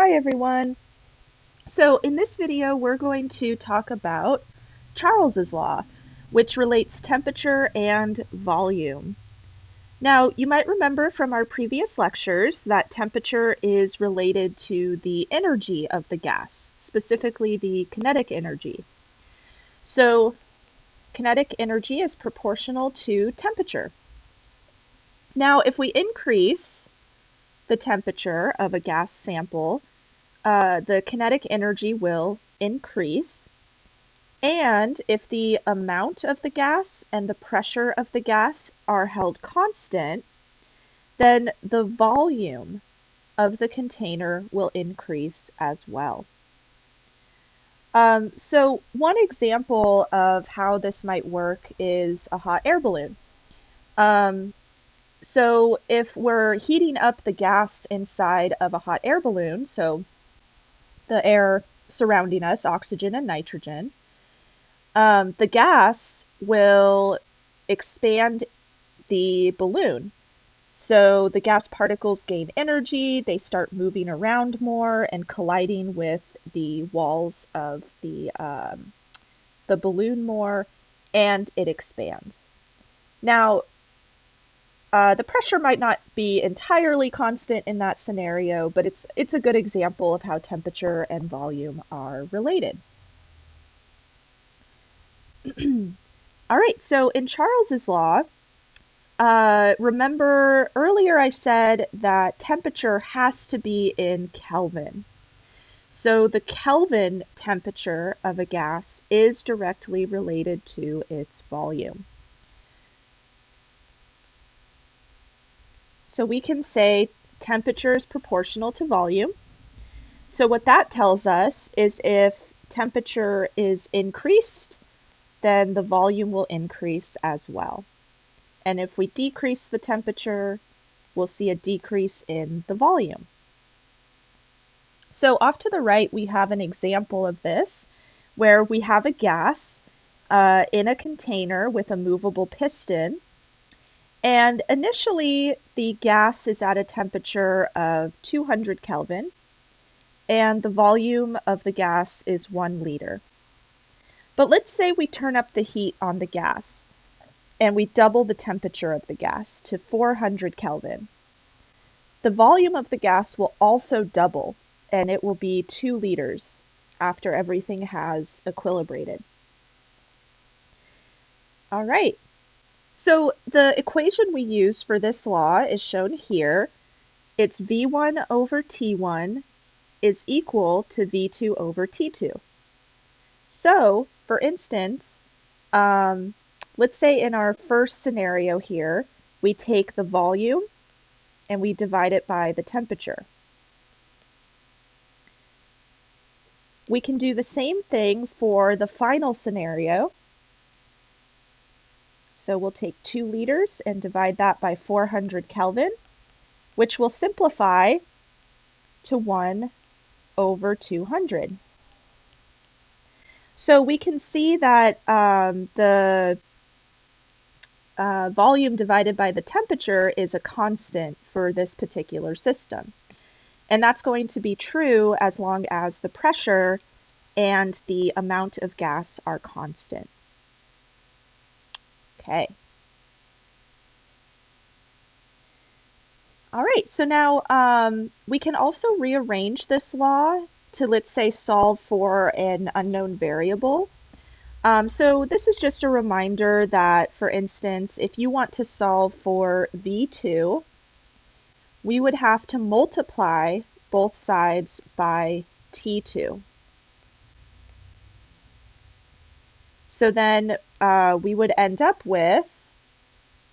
Hi everyone. So in this video we're going to talk about Charles's law, which relates temperature and volume. Now you might remember from our previous lectures that temperature is related to the energy of the gas, specifically the kinetic energy. So kinetic energy is proportional to temperature. Now if we increase the temperature of a gas sample, the kinetic energy will increase, and if the amount of the gas and the pressure of the gas are held constant, then the volume of the container will increase as well. So one example of how this might work is a hot air balloon. So if we're heating up the gas inside of a hot air balloon, so the air surrounding us, oxygen and nitrogen, the gas will expand the balloon. So the gas particles gain energy, they start moving around more and colliding with the walls of the balloon more, and it expands. Now, the pressure might not be entirely constant in that scenario, but it's a good example of how temperature and volume are related. All right, so in Charles's law, remember earlier I said that temperature has to be in Kelvin. So the Kelvin temperature of a gas is directly related to its volume. So we can say temperature is proportional to volume. So what that tells us is if temperature is increased, then the volume will increase as well. And if we decrease the temperature, we'll see a decrease in the volume. So off to the right, we have an example of this where we have a gas in a container with a movable piston. And initially, the gas is at a temperature of 200 Kelvin, and the volume of the gas is 1 liter. But let's say we turn up the heat on the gas, and we double the temperature of the gas to 400 Kelvin. The volume of the gas will also double, and it will be 2 liters after everything has equilibrated. All right. So the equation we use for this law is shown here. It's V1 over T1 is equal to V2 over T2. So, for instance, let's say in our first scenario here, we take the volume and we divide it by the temperature. We can do the same thing for the final scenario. So we'll take 2 liters and divide that by 400 Kelvin, which will simplify to 1 over 200. So we can see that the volume divided by the temperature is a constant for this particular system. And that's going to be true as long as the pressure and the amount of gas are constant. Okay. All right, so now we can also rearrange this law to, let's say, solve for an unknown variable. So this is just a reminder that, for instance, if you want to solve for V2, we would have to multiply both sides by T2. So then we would end up with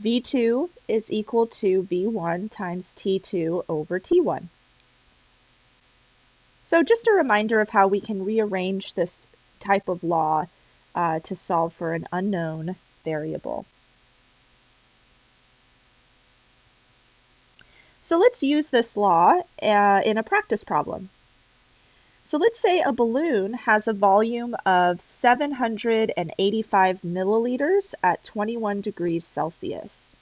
V2 is equal to V1 times T2 over T1. So just a reminder of how we can rearrange this type of law to solve for an unknown variable. So let's use this law in a practice problem. So let's say a balloon has a volume of 785 milliliters at 21 degrees Celsius.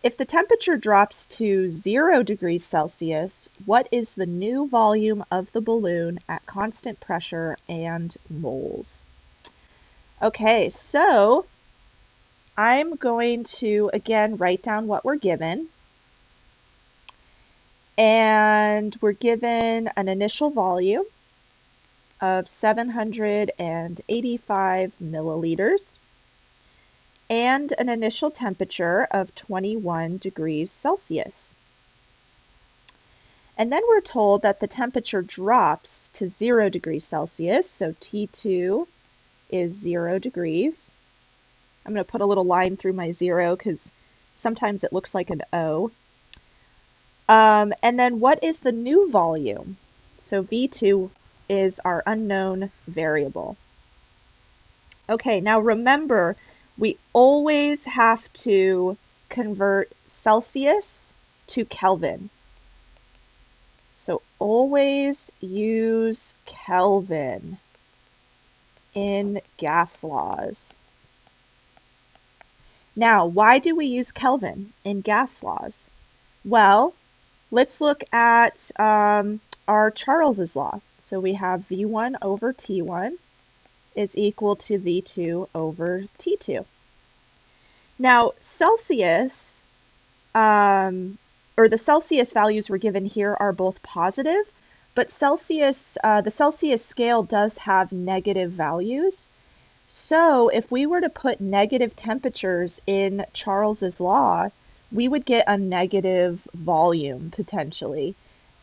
If the temperature drops to 0 degrees Celsius, what is the new volume of the balloon at constant pressure and moles? Okay, so I'm going to, again, write down what we're given. And we're given an initial volume of 785 milliliters and an initial temperature of 21 degrees Celsius. And then we're told that the temperature drops to 0 degrees Celsius, so T2 is 0 degrees. I'm going to put a little line through my 0 because sometimes it looks like an O. And then what is the new volume? So V2 is our unknown variable. Okay, now remember, we always have to convert Celsius to Kelvin. So always use Kelvin in gas laws. Now, why do we use Kelvin in gas laws? Well, let's look at our Charles's law. So we have V1 over T1 is equal to V2 over T2. Now, Celsius, or the Celsius values we're given here are both positive, but Celsius, the Celsius scale does have negative values. So if we were to put negative temperatures in Charles's law, we would get a negative volume potentially,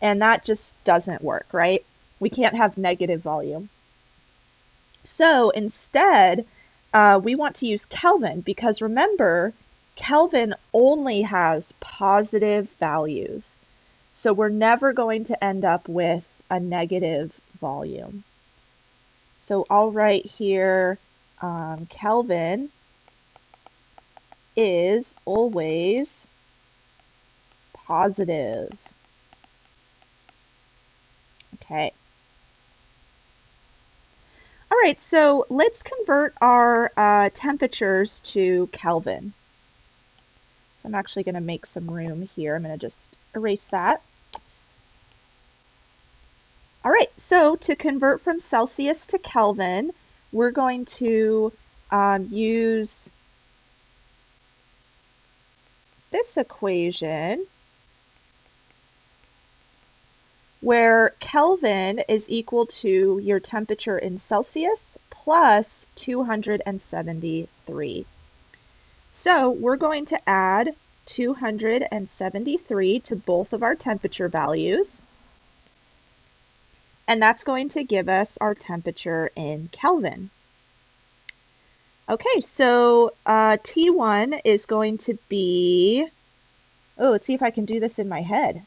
and that just doesn't work, right? We can't have negative volume. So instead, we want to use Kelvin because remember, Kelvin only has positive values. So we're never going to end up with a negative volume. So I'll write here, Kelvin is always positive. Okay. All right, so let's convert our temperatures to Kelvin. So I'm actually going to make some room here. I'm going to just erase that. All right, so to convert from Celsius to Kelvin, we're going to use this equation where Kelvin is equal to your temperature in Celsius plus 273. So we're going to add 273 to both of our temperature values, and that's going to give us our temperature in Kelvin. Okay, so T1 is going to be, let's see if I can do this in my head,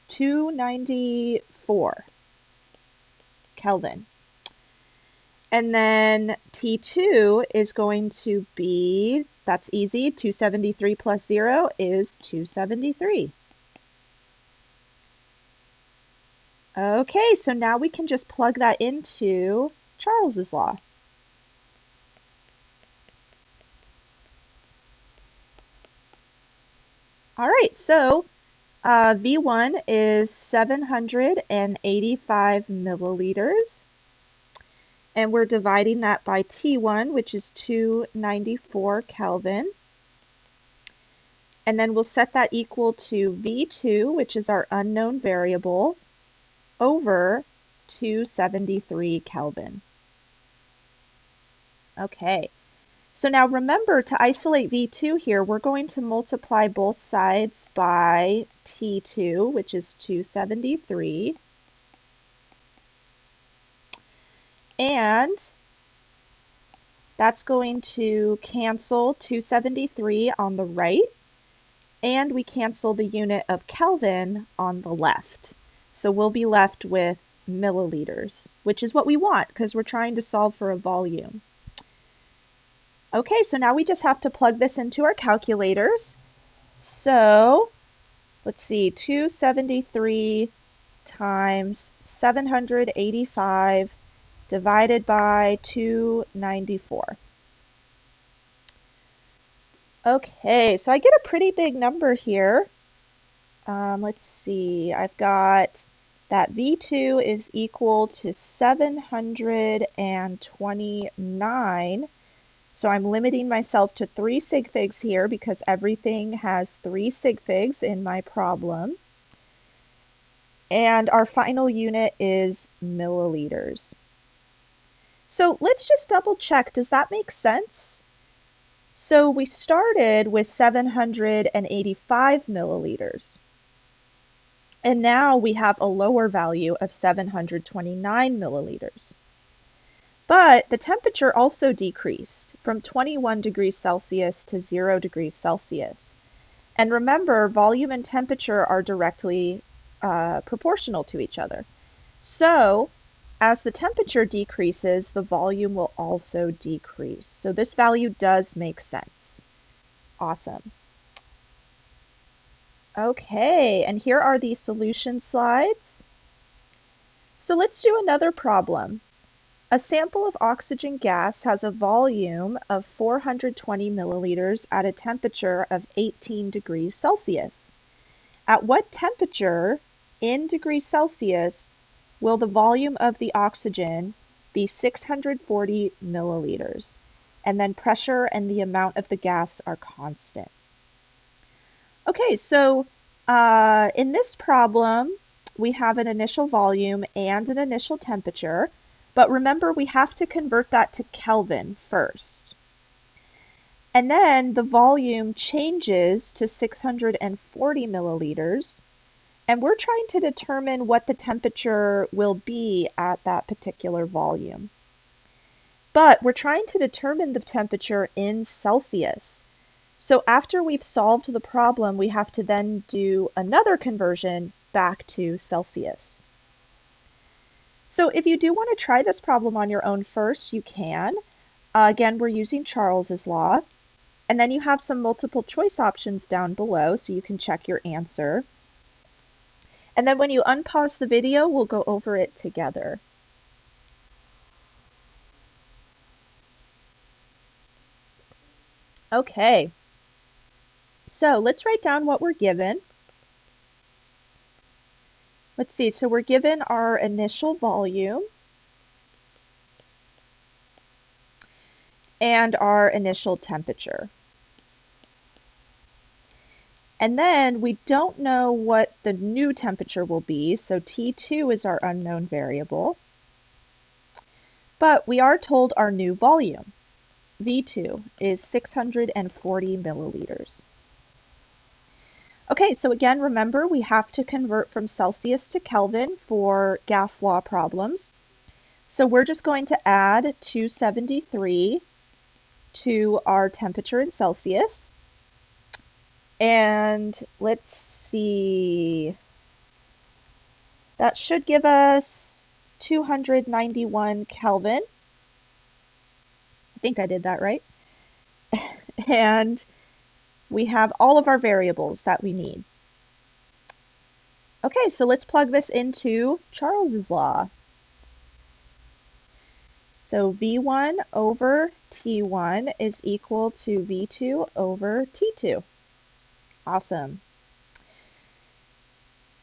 294 Kelvin. And then T2 is going to be, that's easy, 273 plus 0 is 273. Okay, so now we can just plug that into Charles's law. All right, so V1 is 785 milliliters. And we're dividing that by T1, which is 294 Kelvin. And then we'll set that equal to V2, which is our unknown variable, over 273 Kelvin. Okay, so now remember to isolate V2 here, we're going to multiply both sides by T2, which is 273. And that's going to cancel 273 on the right, and we cancel the unit of Kelvin on the left. So we'll be left with milliliters, which is what we want because we're trying to solve for a volume. Okay, so now we just have to plug this into our calculators. So let's see, 273 times 785 divided by 294. Okay, so I get a pretty big number here. Let's see, I've got that V2 is equal to 729. So I'm limiting myself to 3 sig figs here because everything has 3 sig figs in my problem. And our final unit is milliliters. So let's just double check. Does that make sense? So we started with 785 milliliters. And now we have a lower value of 729 milliliters. But the temperature also decreased from 21 degrees Celsius to 0 degrees Celsius. And remember, volume and temperature are directly proportional to each other. So as the temperature decreases, the volume will also decrease. So this value does make sense. Awesome. Okay, and here are the solution slides. So let's do another problem. A sample of oxygen gas has a volume of 420 milliliters at a temperature of 18 degrees Celsius. At what temperature in degrees Celsius will the volume of the oxygen be 640 milliliters? And then pressure and the amount of the gas are constant. Okay, so in this problem, we have an initial volume and an initial temperature, but remember we have to convert that to Kelvin first. And then the volume changes to 640 milliliters, and we're trying to determine what the temperature will be at that particular volume. But we're trying to determine the temperature in Celsius. So after we've solved the problem, we have to then do another conversion back to Celsius. So if you do want to try this problem on your own first, you can. Again, we're using Charles's law. And then you have some multiple choice options down below, so you can check your answer. And then when you unpause the video, we'll go over it together. Okay. So let's write down what we're given. Let's see, so we're given our initial volume and our initial temperature. And then we don't know what the new temperature will be, so T2 is our unknown variable. But we are told our new volume, V2, is 640 milliliters. Okay, so again, remember we have to convert from Celsius to Kelvin for gas law problems. So we're just going to add 273 to our temperature in Celsius. And let's see, that should give us 291 Kelvin. I think I did that right. And we have all of our variables that we need. Okay, so let's plug this into Charles's law. So V1 over T1 is equal to V2 over T2. Awesome.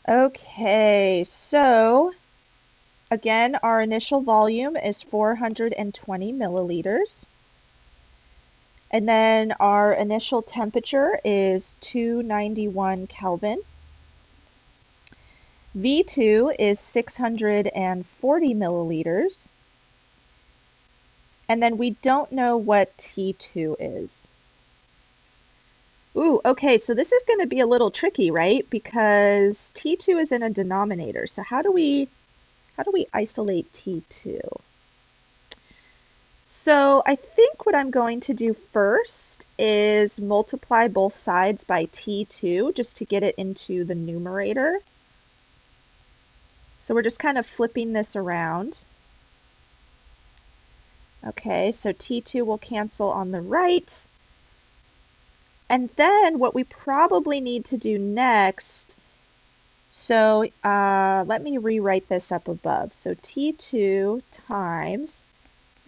Okay, so again, our initial volume is 420 milliliters. And then our initial temperature is 291 Kelvin. V2 is 640 milliliters. And then we don't know what T2 is. Ooh, okay, so this is going to be a little tricky, right? Because T2 is in a denominator. So how do we isolate T2? So I think what I'm going to do first is multiply both sides by T2 just to get it into the numerator. So we're just kind of flipping this around. Okay, so T2 will cancel on the right. And then what we probably need to do next, so let me rewrite this up above. So T2 times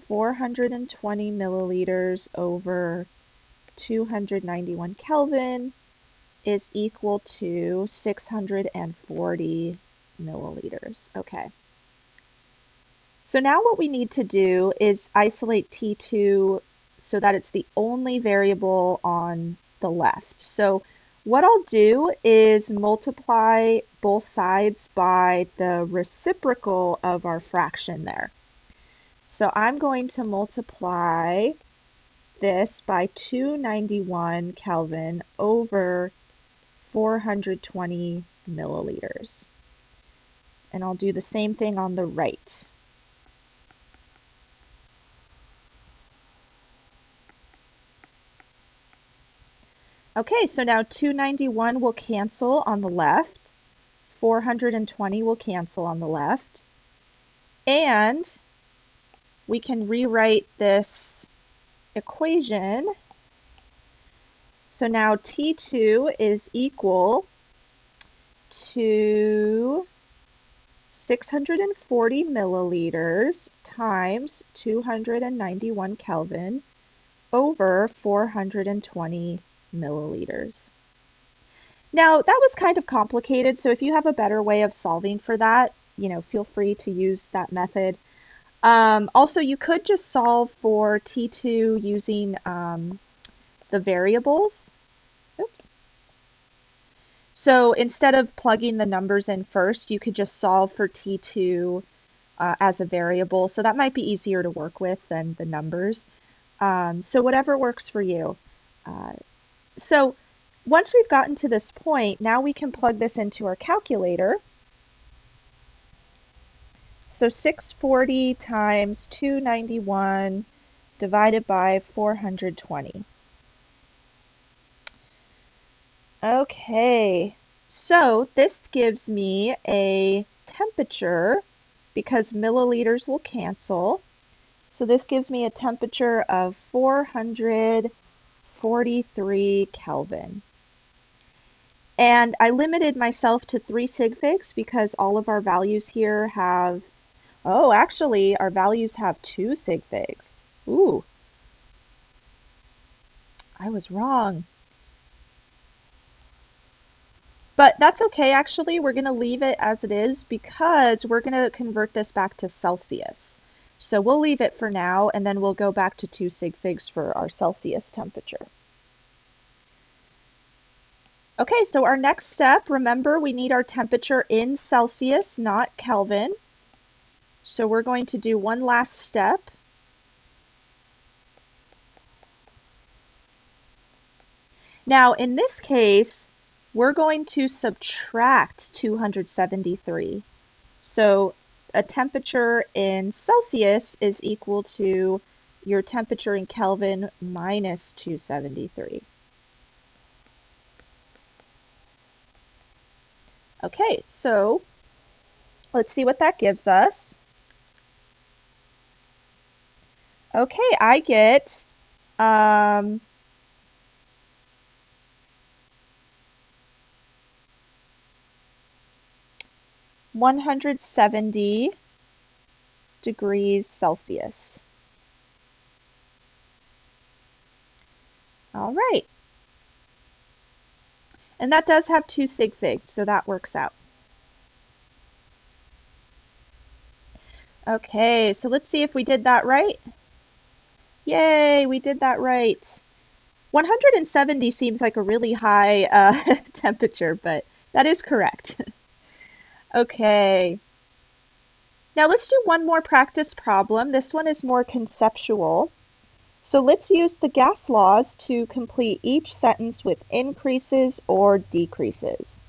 420 milliliters over 291 Kelvin is equal to 640 milliliters. Okay. So now what we need to do is isolate T2 so that it's the only variable on the left. So what I'll do is multiply both sides by the reciprocal of our fraction there. So I'm going to multiply this by 291 Kelvin over 420 milliliters. And I'll do the same thing on the right. Okay, so now 291 will cancel on the left, 420 will cancel on the left, and we can rewrite this equation. So now T2 is equal to 640 milliliters times 291 Kelvin over 420 milliliters. Now that was kind of complicated, so if you have a better way of solving for that, feel free to use that method. Also, you could just solve for T2 using the variables. Oops. So instead of plugging the numbers in first, you could just solve for T2 as a variable. So that might be easier to work with than the numbers. So whatever works for you. So once we've gotten to this point, now we can plug this into our calculator. So 640 times 291 divided by 420. Okay, so this gives me a temperature, because milliliters will cancel. So this gives me a temperature of 443 Kelvin. And I limited myself to 3 sig figs because all of our values here have, oh, actually our values have 2 sig figs. Ooh, I was wrong. But that's okay, actually. We're going to leave it as it is because we're going to convert this back to Celsius. So we'll leave it for now, and then we'll go back to 2 sig figs for our Celsius temperature. Okay, so our next step, remember we need our temperature in Celsius, not Kelvin. So we're going to do one last step. Now, in this case, we're going to subtract 273. So a temperature in Celsius is equal to your temperature in Kelvin minus 273. Okay, so let's see what that gives us. Okay, I get 170 degrees Celsius. All right. And that does have 2 sig figs, so that works out. Okay, so let's see if we did that right. Yay, we did that right. 170 seems like a really high temperature, but that is correct. Okay. Now let's do one more practice problem. This one is more conceptual. So let's use the gas laws to complete each sentence with increases or decreases.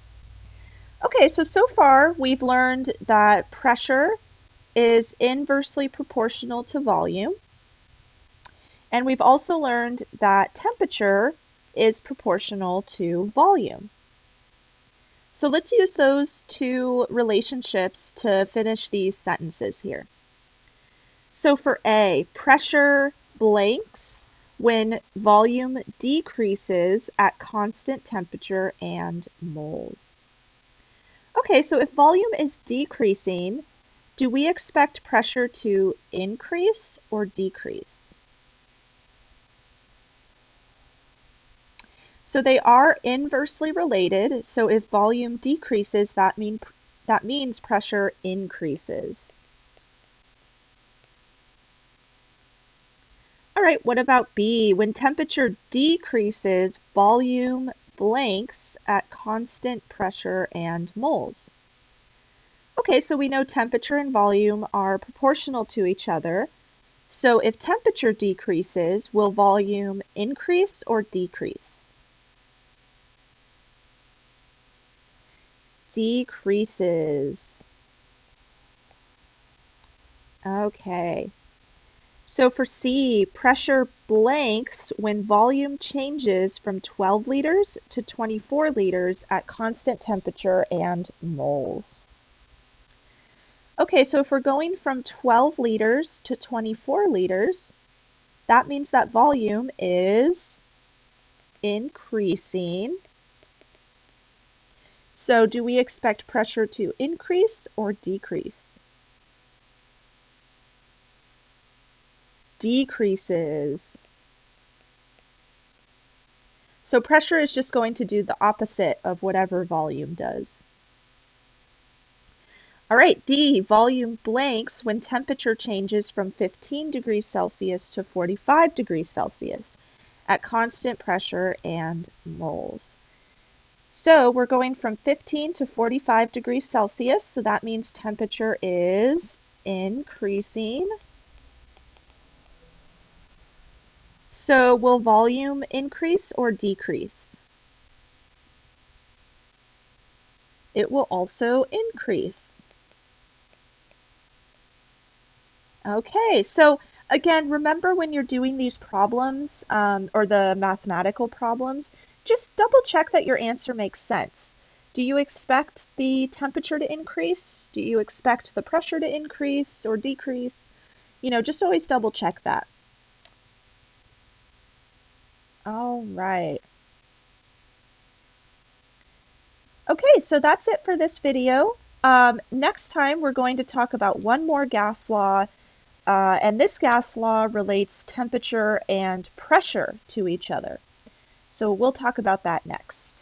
Okay, so far we've learned that pressure is inversely proportional to volume. And we've also learned that temperature is proportional to volume. So let's use those two relationships to finish these sentences here. So for A, pressure blanks when volume decreases at constant temperature and moles. Okay, so if volume is decreasing, do we expect pressure to increase or decrease? So they are inversely related. So if volume decreases, that means pressure increases. All right, what about B? When temperature decreases, volume blanks at constant pressure and moles. Okay, so we know temperature and volume are proportional to each other. So if temperature decreases, will volume increase or decrease? Decreases. Okay. So for C, pressure blanks when volume changes from 12 liters to 24 liters at constant temperature and moles. Okay, so if we're going from 12 liters to 24 liters, that means that volume is increasing. So do we expect pressure to increase or decrease? Decreases. So pressure is just going to do the opposite of whatever volume does. All right, D, volume blanks when temperature changes from 15 degrees Celsius to 45 degrees Celsius at constant pressure and moles. So we're going from 15 to 45 degrees Celsius, so that means temperature is increasing. So will volume increase or decrease? It will also increase. Okay, so again, remember when you're doing these problems or the mathematical problems, just double check that your answer makes sense. Do you expect the temperature to increase? Do you expect the pressure to increase or decrease? Just always double check that. All right. Okay, so that's it for this video. Next time, we're going to talk about one more gas law, and this gas law relates temperature and pressure to each other. So we'll talk about that next.